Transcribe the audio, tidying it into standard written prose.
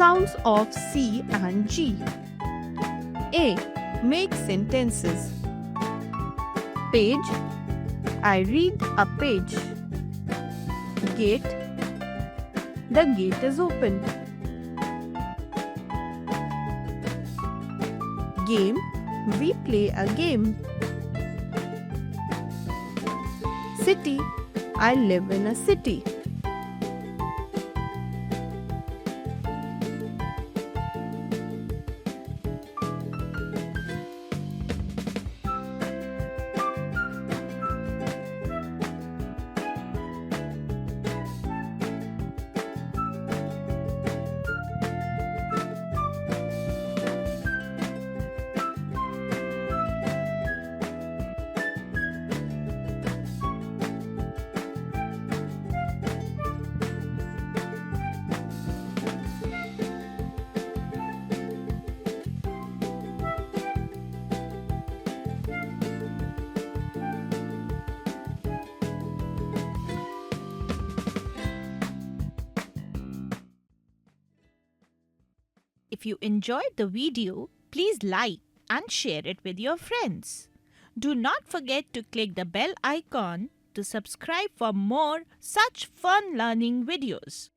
Sounds of C and G. A. Make sentences. Page. I read a page. Gate. The gate is open. Game. We play a game. City. I live in a city. If you enjoyed the video, please like and share it with your friends. Do not forget to click the bell icon to subscribe for more such fun learning videos.